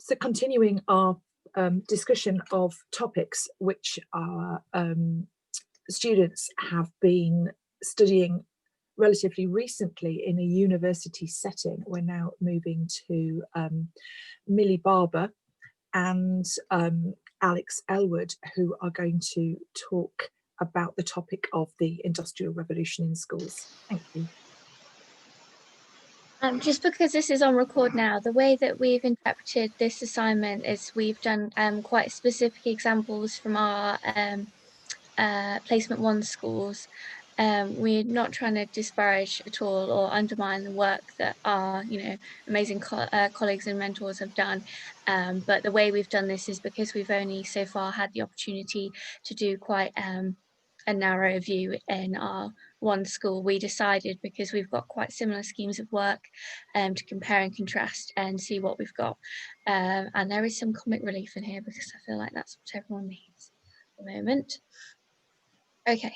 So continuing our discussion of topics which our students have been studying relatively recently in a university setting, we're now moving to Millie Barber and Alex Ellwood, who are going to talk about the topic of the Industrial Revolution in schools. Thank you. Just because this is on record now, the way that we've interpreted this assignment is we've done quite specific examples from our Placement 1 schools. We're not trying to disparage at all or undermine the work that our amazing colleagues and mentors have done, but the way we've done this is because we've only so far had the opportunity to do quite a narrow view in our one school. We decided, because we've got quite similar schemes of work, to compare and contrast and see what we've got, and there is some comic relief in here because I feel like that's what everyone needs at the moment. Okay,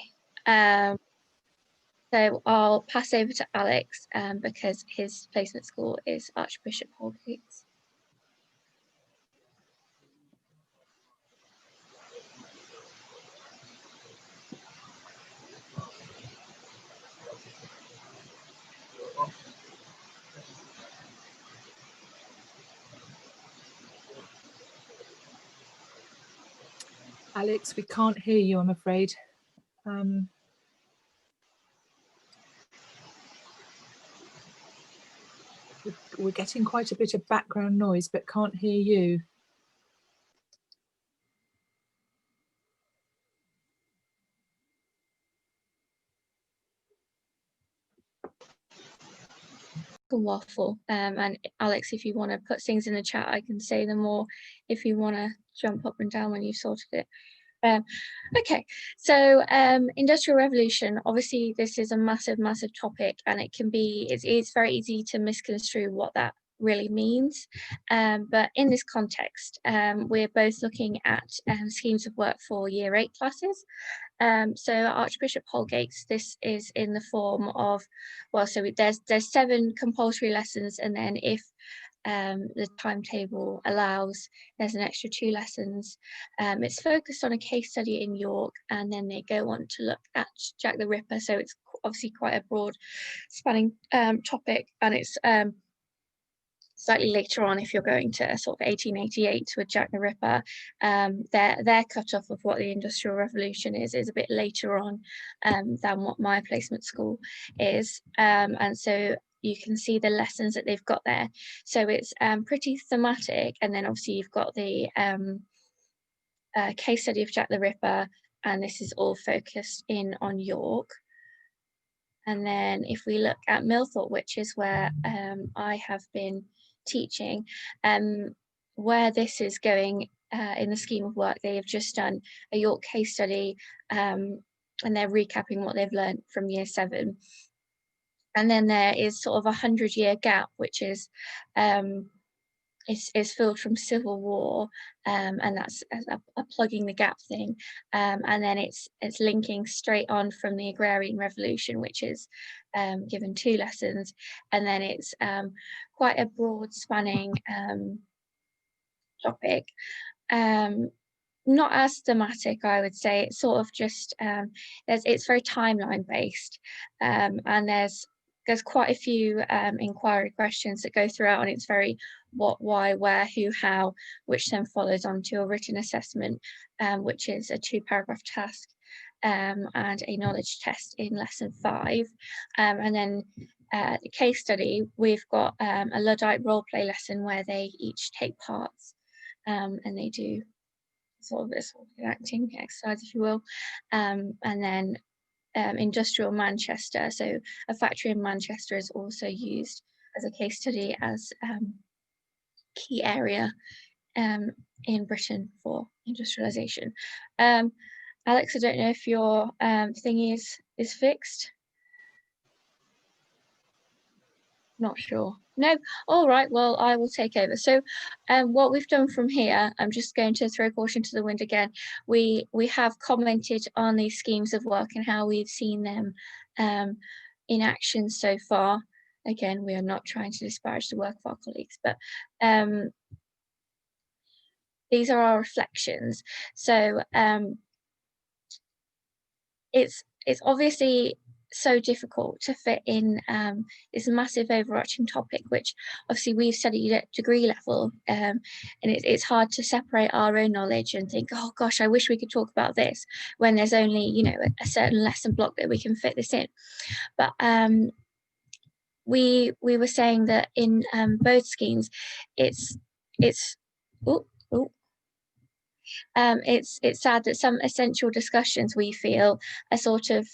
so I'll pass over to Alex because his placement school is Archbishop Holgate's. Alex, we can't hear you, I'm afraid. We're getting quite a bit of background noise, but can't hear you. Waffle, and Alex, if you want to put things in the chat, I can say them, or if you want to jump up and down when you've sorted it. Okay, so Industrial Revolution, obviously this is a massive topic, and it's very easy to misconstrue what that really means, but in this context we're both looking at schemes of work for year 8 classes. So Archbishop Holgate's, this is in the form of, well, so there's 7 compulsory lessons, and then if the timetable allows, there's an extra 2 lessons. It's focused on a case study in York, and then they go on to look at Jack the Ripper, so it's obviously quite a broad spanning topic, and it's slightly later on, if you're going to sort of 1888 with Jack the Ripper, their cut-off of what the Industrial Revolution is a bit later on than what my placement school is, and so you can see the lessons that they've got there. So it's pretty thematic, and then obviously you've got the case study of Jack the Ripper, and this is all focused in on York. And then if we look at Millthorpe, which is where I have been teaching, where this is going in the scheme of work, they have just done a York case study, and they're recapping what they've learned from year 7. And then there is sort of a 100-year gap, which is filled from Civil War, and that's a plugging the gap thing, and then it's linking straight on from the Agrarian Revolution, which is given 2 lessons, and then it's quite a broad spanning topic, not as thematic, I would say. It's sort of just it's very timeline based, and there's quite a few inquiry questions that go throughout, and it's very what, why, where, who, how, which then follows on to a written assessment, which is a 2-paragraph task and a knowledge test in lesson 5, and then the case study, we've got a Luddite role play lesson where they each take parts, and they do sort of an acting exercise, if you will, and then Industrial Manchester, so a factory in Manchester, is also used as a case study as key area in Britain for industrialization. Alex, I don't know if your thingy is fixed. Not sure. No. All right, well, I will take over. So what we've done from here, I'm just going to throw caution to the wind again. We have commented on these schemes of work and how we've seen them in action so far. Again, we are not trying to disparage the work of our colleagues, but these are our reflections. So it's obviously so difficult to fit in this massive overarching topic, which obviously we've studied at degree level, and it's hard to separate our own knowledge and think, oh gosh, I wish we could talk about this, when there's only, you know, a certain lesson block that we can fit this in. But we were saying that in both schemes, it's oh, oh, it's sad that some essential discussions, we feel, are sort of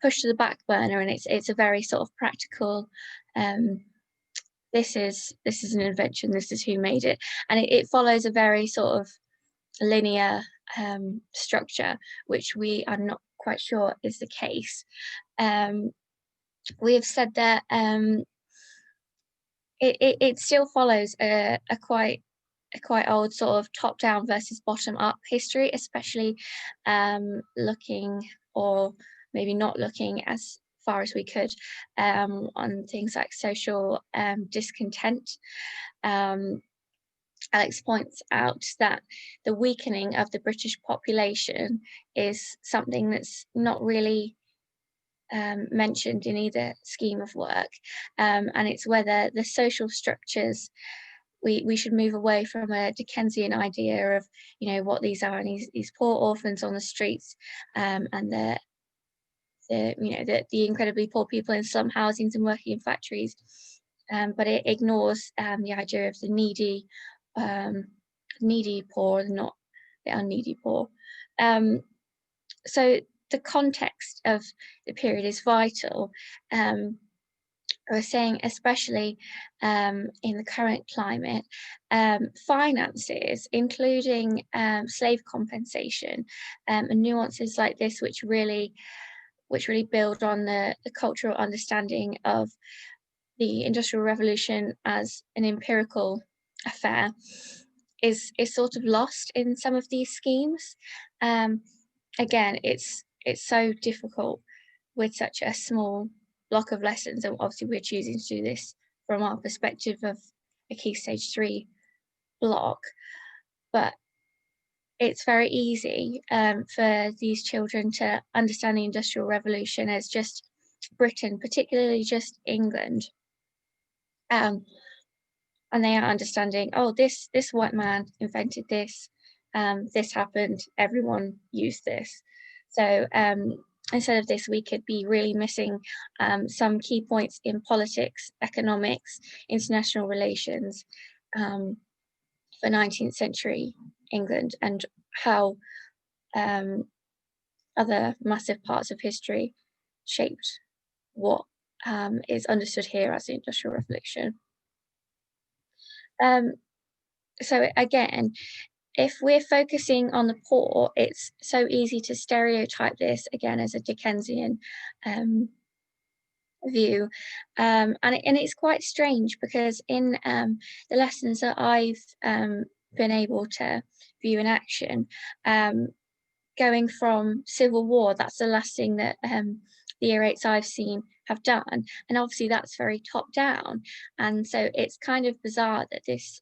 pushed to the back burner, and it's a very sort of practical, this is an invention, this is who made it, and it follows a very sort of linear structure, which we are not quite sure is the case. We have said that it still follows a quite old sort of top-down versus bottom-up history, especially looking, or maybe not looking as far as we could, on things like social discontent. Alex points out that the weakening of the British population is something that's not really mentioned in either scheme of work, and it's whether the social structures, we should move away from a Dickensian idea of, you know, what these are, and these poor orphans on the streets, and the you know, the incredibly poor people in slum housings and working in factories, but it ignores the idea of the needy poor, not the unneedy poor. So the context of the period is vital. I was saying, especially in the current climate, finances, including slave compensation, and nuances like this, which really build on the cultural understanding of the Industrial Revolution as an empirical affair, is sort of lost in some of these schemes. Again, it's so difficult with such a small block of lessons, and obviously we're choosing to do this from our perspective of a Key Stage 3 block, but it's very easy for these children to understand the Industrial Revolution as just Britain, particularly just England, and they are understanding, oh, this white man invented this, this happened, everyone used this. So instead of this, we could be really missing some key points in politics, economics, international relations, for 19th century England, and how other massive parts of history shaped what is understood here as the Industrial Revolution. So again, if we're focusing on the poor, it's so easy to stereotype this again as a Dickensian view, and it's quite strange, because in the lessons that I've been able to view in action, going from Civil War, that's the last thing that the Year 8s I've seen have done, and obviously that's very top down, and so it's kind of bizarre that this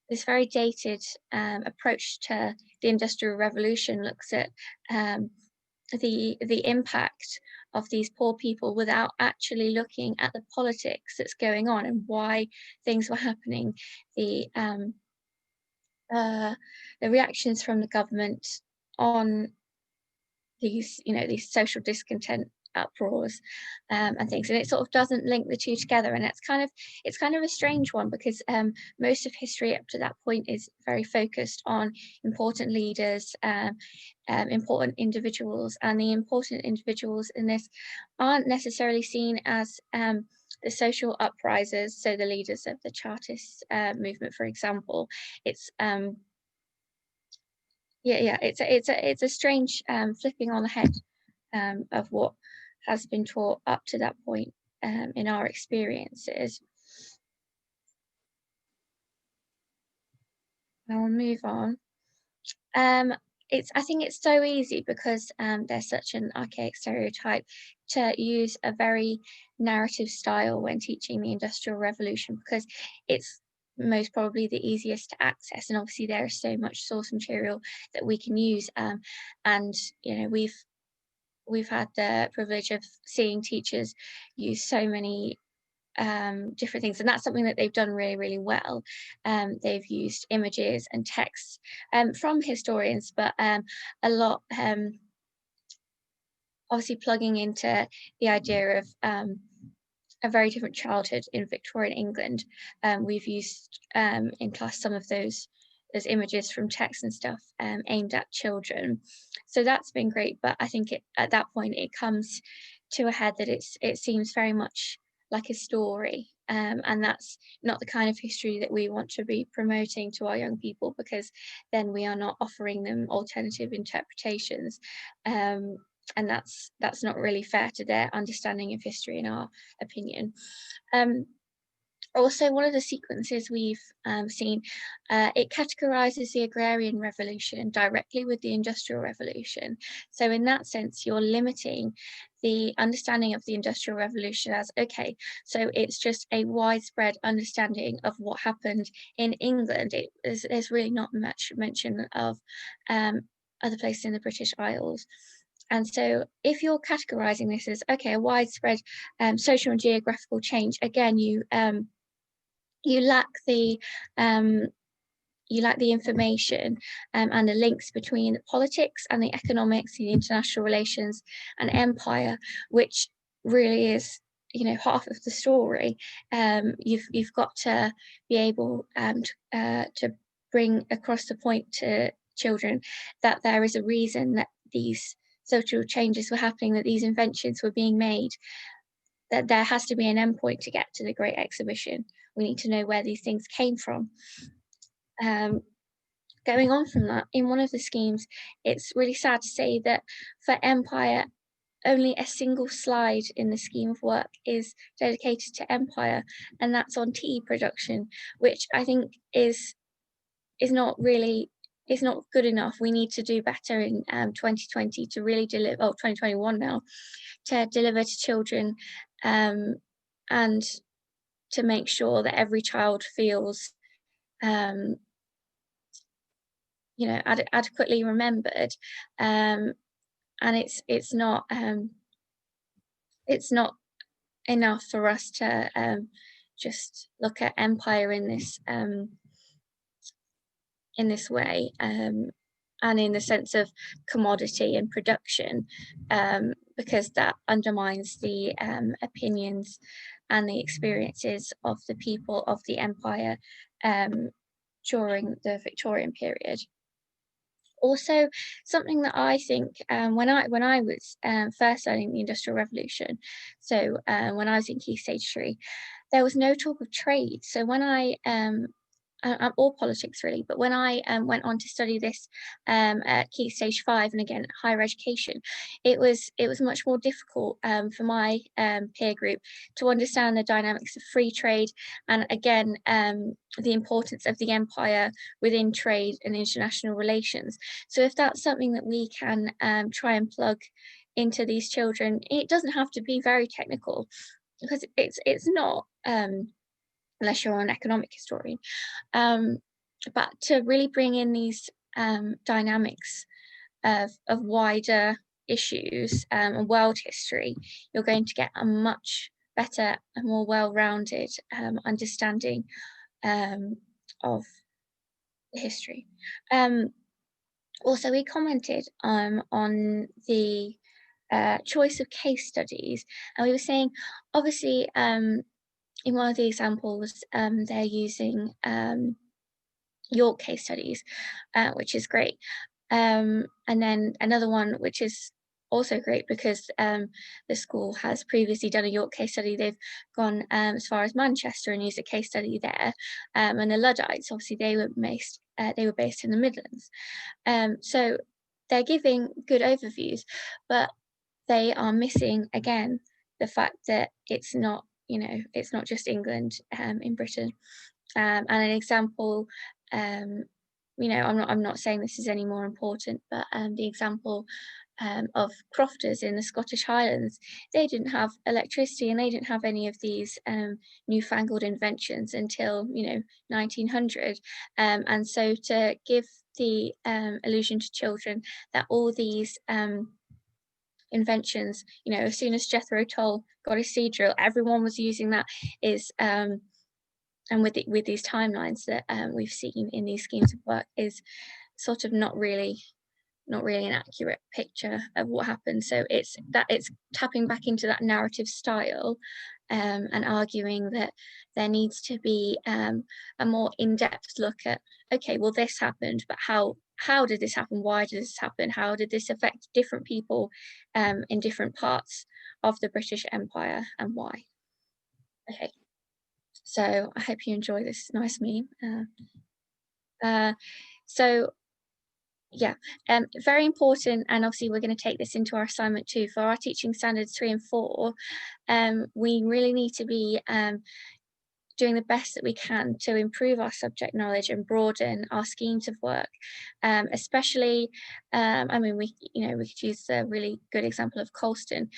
this very dated approach to the Industrial Revolution looks at the impact of these poor people without actually looking at the politics that's going on and why things were happening, the reactions from the government on these, you know, these social discontent uproars and things, and it sort of doesn't link the two together, and it's kind of a strange one, because most of history up to that point is very focused on important leaders, important individuals, and the important individuals in this aren't necessarily seen as the social uprisers, so the leaders of the Chartist movement, for example. It's it's a strange flipping on the head of what has been taught up to that point in our experiences. I'll move on. I think it's so easy, because there's such an archaic stereotype, to use a very narrative style when teaching the Industrial Revolution, because it's most probably the easiest to access, and obviously there is so much source material that we can use, and we've had the privilege of seeing teachers use so many different things, and that's something that they've done really, really well. They've used images and texts from historians, but a lot obviously plugging into the idea of a very different childhood in Victorian England. We've used in class some of those images from text and stuff aimed at children. So that's been great, but I think at that point it comes to a head that it seems very much like a story, and that's not the kind of history that we want to be promoting to our young people, because then we are not offering them alternative interpretations, and that's not really fair to their understanding of history, in our opinion. Also, one of the sequences we've seen, it categorizes the agrarian revolution directly with the industrial revolution. So in that sense, you're limiting the understanding of the industrial revolution as, okay, so it's just a widespread understanding of what happened in England. There's really not much mention of other places in the British Isles. And so if you're categorizing this as, okay, a widespread social and geographical change, again, you lack the information and the links between the politics and the economics, the international relations and empire, which really is, half of the story. You've got to be able to bring across the point to children that there is a reason that these social changes were happening, that these inventions were being made, that there has to be an endpoint to get to the Great Exhibition. We need to know where these things came from. Going on from that, in one of the schemes, it's really sad to say that for Empire, only a single slide in the scheme of work is dedicated to Empire, and that's on tea production, which I think is not really, is not good enough. We need to do better in 2020 to really deliver, 2021 now, to deliver to children, and to make sure that every child feels adequately remembered, and it's not enough for us to just look at Empire in this way, and in the sense of commodity and production, because that undermines the opinions and the experiences of the people of the Empire during the Victorian period. Also, something that I think, when I was first learning the Industrial Revolution, so when I was in Key Stage 3, there was no talk of trade. So when or politics really, but when I went on to study this at Key Stage 5, and again higher education, it was much more difficult for my peer group to understand the dynamics of free trade, and again the importance of the empire within trade and international relations. So if that's something that we can try and plug into these children, it doesn't have to be very technical, because it's not, unless you're an economic historian, but to really bring in these dynamics of wider issues and world history, you're going to get a much better and more well-rounded understanding of history. Also, we commented on the choice of case studies, and we were saying, obviously, in one of the examples, they're using York case studies, which is great. And then another one, which is also great because the school has previously done a York case study. They've gone as far as Manchester and used a case study there. And the Luddites, obviously, they were based in the Midlands. So they're giving good overviews, but they are missing, again, the fact that it's not just England in Britain. And an example, I'm not saying this is any more important, but the example of crofters in the Scottish Highlands, they didn't have electricity and they didn't have any of these newfangled inventions until 1900. And so to give the illusion to children that all these inventions, as soon as Jethro Tull got a seed drill, everyone was using that, is and with these timelines that we've seen in these schemes of work, is sort of not really an accurate picture of what happened. So it's tapping back into that narrative style, and arguing that there needs to be a more in-depth look at, okay, well, this happened, but how did this happen? Why did this happen? How did this affect different people in different parts of the British Empire, and why? Okay, so I hope you enjoy this nice meme. So yeah, very important, and obviously we're going to take this into our assignment too. For our teaching standards 3 and 4, we really need to be doing the best that we can to improve our subject knowledge and broaden our schemes of work. Especially, I mean, we could use a really good example of Colston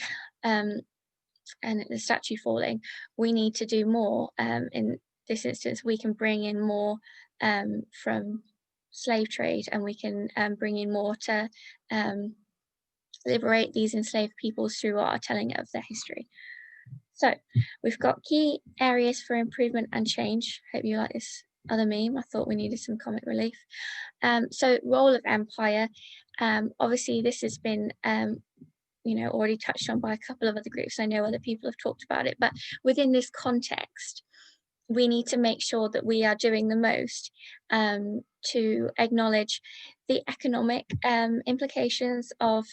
and the statue falling. We need to do more. In this instance, we can bring in more from slave trade, and we can bring in more to liberate these enslaved peoples through our telling of their history. So we've got key areas for improvement and change. Hope you like this other meme. I thought we needed some comic relief. So role of empire. Obviously this has been already touched on by a couple of other groups. I know other people have talked about it, but within this context, we need to make sure that we are doing the most to acknowledge the economic implications of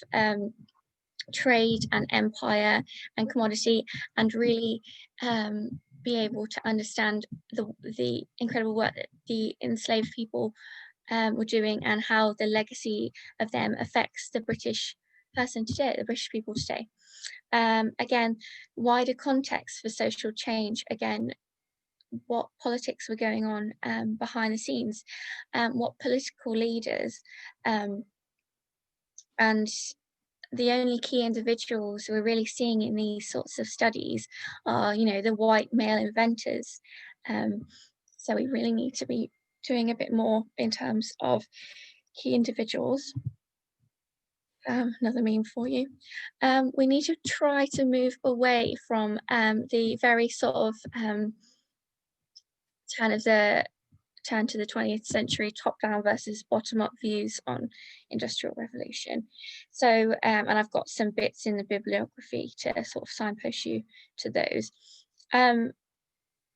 trade and empire and commodity, and really be able to understand the incredible work that the enslaved people were doing, and how the legacy of them affects the British person today, the British people today. Again, wider context for social change. Again, what politics were going on behind the scenes, what political leaders and the only key individuals we're really seeing in these sorts of studies are, the white male inventors. So we really need to be doing a bit more in terms of key individuals. Another meme for you. We need to try to move away from the very sort of turn to the 20th century top-down versus bottom-up views on Industrial Revolution. So, and I've got some bits in the bibliography to sort of signpost you to those.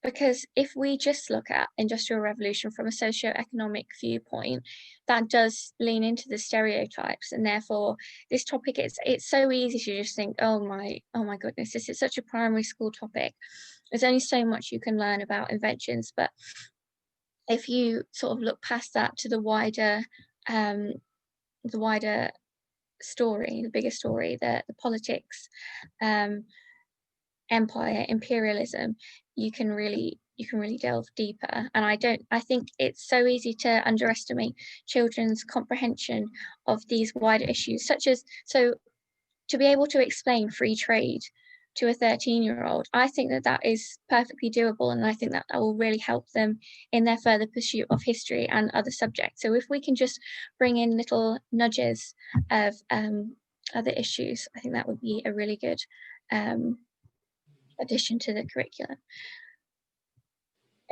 Because if we just look at Industrial Revolution from a socio-economic viewpoint, that does lean into the stereotypes, and therefore this topic, it's so easy to just think, oh my goodness, this is such a primary school topic. There's only so much you can learn about inventions, but if you sort of look past that to the wider story, the bigger story, the politics, empire, imperialism, you can really delve deeper. And I think it's so easy to underestimate children's comprehension of these wider issues, such as, so to be able to explain free trade to a 13-year-old, I think that is perfectly doable, and I think that will really help them in their further pursuit of history and other subjects. So if we can just bring in little nudges of other issues, I think that would be a really good addition to the curriculum.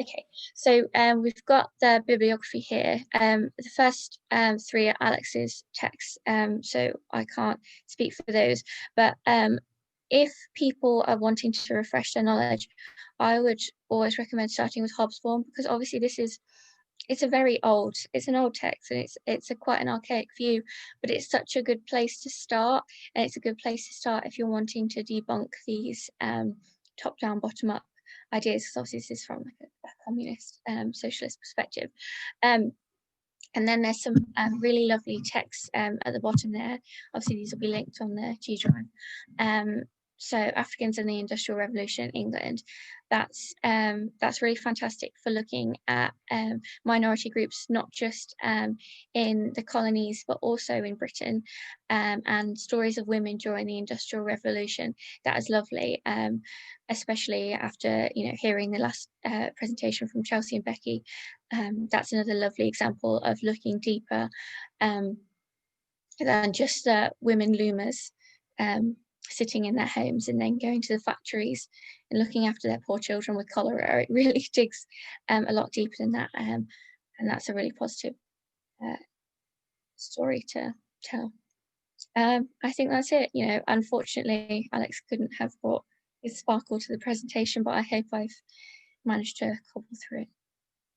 Okay, so we've got the bibliography here. The first 3 are Alex's texts, so I can't speak for those, but if people are wanting to refresh their knowledge, I would always recommend starting with Hobsbawm, because obviously it's an old text, and it's quite an archaic view, but it's such a good place to start, and it's a good place to start if you're wanting to debunk these top-down, bottom-up ideas, because obviously this is from like a communist, socialist perspective. And then there's some really lovely texts at the bottom there. Obviously these will be linked on the G Drive, so Africans and the Industrial Revolution in England, that's really fantastic for looking at minority groups, not just in the colonies, but also in Britain, and stories of women during the Industrial Revolution. That is lovely, especially after hearing the last presentation from Chelsea and Becky. That's another lovely example of looking deeper than just women loomers sitting in their homes and then going to the factories and looking after their poor children with cholera. It really digs a lot deeper than that, and that's a really positive story to tell. I think that's it. Unfortunately, Alex couldn't have brought his sparkle to the presentation, but I hope I've managed to cobble through it.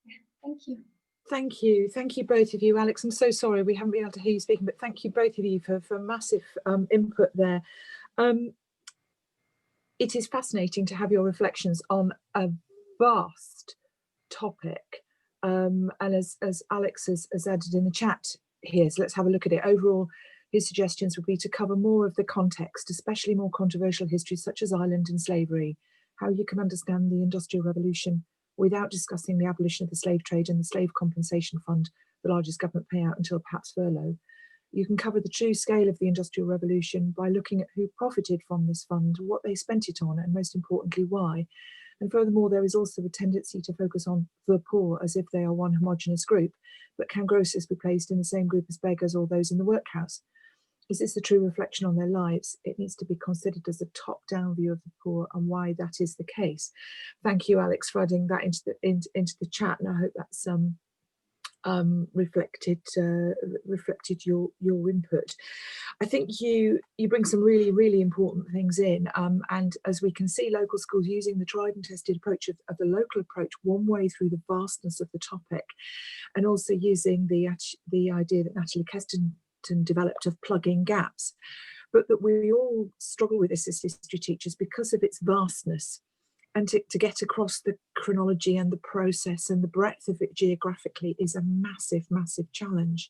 Yeah, thank you. Thank you both of you. Alex, I'm so sorry we haven't been able to hear you speaking, but thank you both of you for massive input there. It is fascinating to have your reflections on a vast topic, and as Alex has added in the chat here, so let's have a look at it. Overall, his suggestions would be to cover more of the context, especially more controversial histories such as Ireland and slavery, how you can understand the Industrial Revolution without discussing the abolition of the slave trade and the slave compensation fund, the largest government payout until perhaps furlough. You can cover the true scale of the Industrial Revolution by looking at who profited from this fund, what they spent it on, and most importantly, why. And furthermore, there is also a tendency to focus on the poor as if they are one homogenous group, but can grocers be placed in the same group as beggars or those in the workhouse? Is this a true reflection on their lives? It needs to be considered as a top-down view of the poor and why that is the case. Thank you, Alex, for adding that into the chat, and I hope that's reflected your input. I think you bring some really important things in, and as we can see, local schools using the tried and tested approach of the local approach one way through the vastness of the topic, and also using the idea that Natalie Keston developed of plugging gaps, but that we all struggle with this as history teachers because of its vastness, and to get across the chronology and the process and the breadth of it geographically is a massive challenge.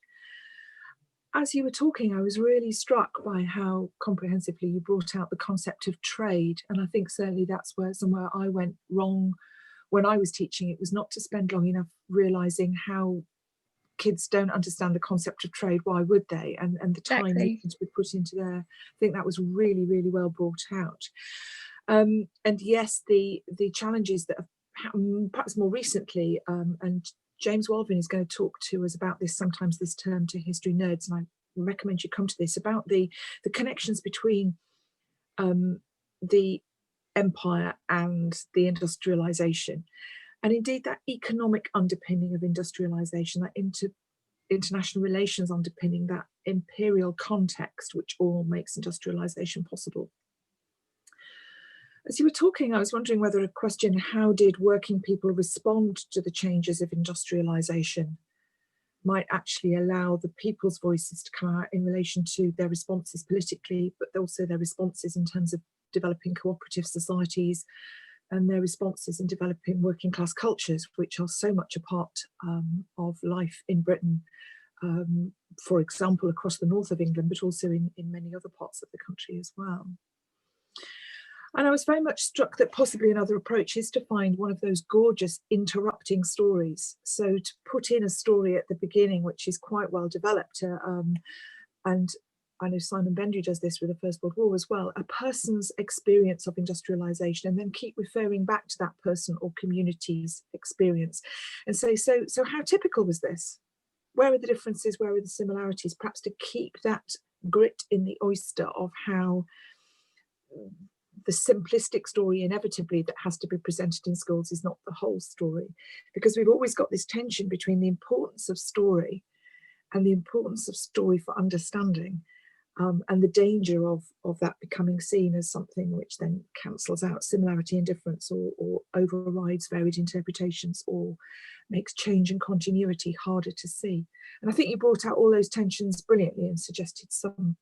As you were talking, I was really struck by how comprehensively you brought out the concept of trade, and I think certainly that's somewhere I went wrong when I was teaching. It was not to spend long enough realizing how kids don't understand the concept of trade. Why would they? And the time Exactly. needs to be put into there. I think that was really well brought out. And yes, the challenges that have happened perhaps more recently, and James Walvin is going to talk to us about this, sometimes this term to history nerds, and I recommend you come to this, about the connections between the empire and the industrialization, and indeed that economic underpinning of industrialization, that international relations underpinning, that imperial context which all makes industrialization possible. As you were talking, I was wondering whether a question, how did working people respond to the changes of industrialization, might actually allow the people's voices to come out in relation to their responses politically, but also their responses in terms of developing cooperative societies and their responses in developing working class cultures, which are so much a part of life in Britain, for example, across the north of England, but also in many other parts of the country as well. And I was very much struck that possibly another approach is to find one of those gorgeous interrupting stories. So to put in a story at the beginning, which is quite well developed, and I know Simon Bendry does this with the First World War as well, a person's experience of industrialization, and then keep referring back to that person or community's experience and say, so how typical was this? Where are the differences? Where are the similarities? Perhaps to keep that grit in the oyster of how the simplistic story inevitably that has to be presented in schools is not the whole story, because we've always got this tension between the importance of story and the importance of story for understanding, and the danger of that becoming seen as something which then cancels out similarity and difference, or overrides varied interpretations, or makes change and continuity harder to see. And I think you brought out all those tensions brilliantly and suggested some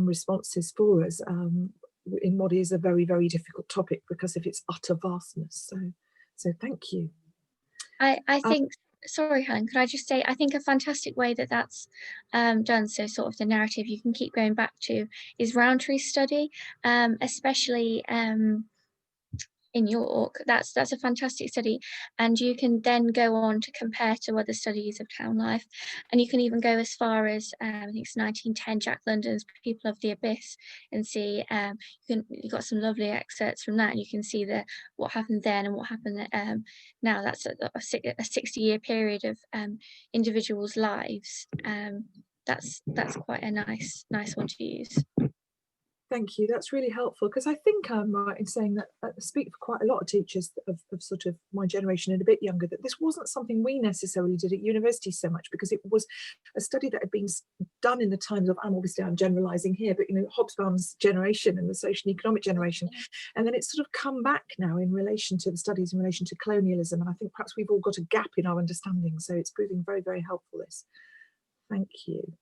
responses for us in what is a very difficult topic because of its utter vastness. So thank you. I think sorry, Helen, could I just say, I think a fantastic way that that's done, so sort of the narrative you can keep going back to, is Roundtree study, especially in York. That's a fantastic study, and you can then go on to compare to other studies of town life, and you can even go as far as I think it's 1910, Jack London's People of the Abyss, and see you've got some lovely excerpts from that, and you can see what happened then and what happened now. That's a 60-year period of individuals' lives. That's quite a nice one to use. Thank you. That's really helpful, because I think I'm right in saying that I speak for quite a lot of teachers of sort of my generation and a bit younger, that this wasn't something we necessarily did at university so much, because it was a study that had been done in the times of, and obviously I'm generalising here, but Hobsbawm's generation and the social and economic generation, and then it's sort of come back now in relation to the studies in relation to colonialism, and I think perhaps we've all got a gap in our understanding, so it's proving very, very helpful, this. Thank you.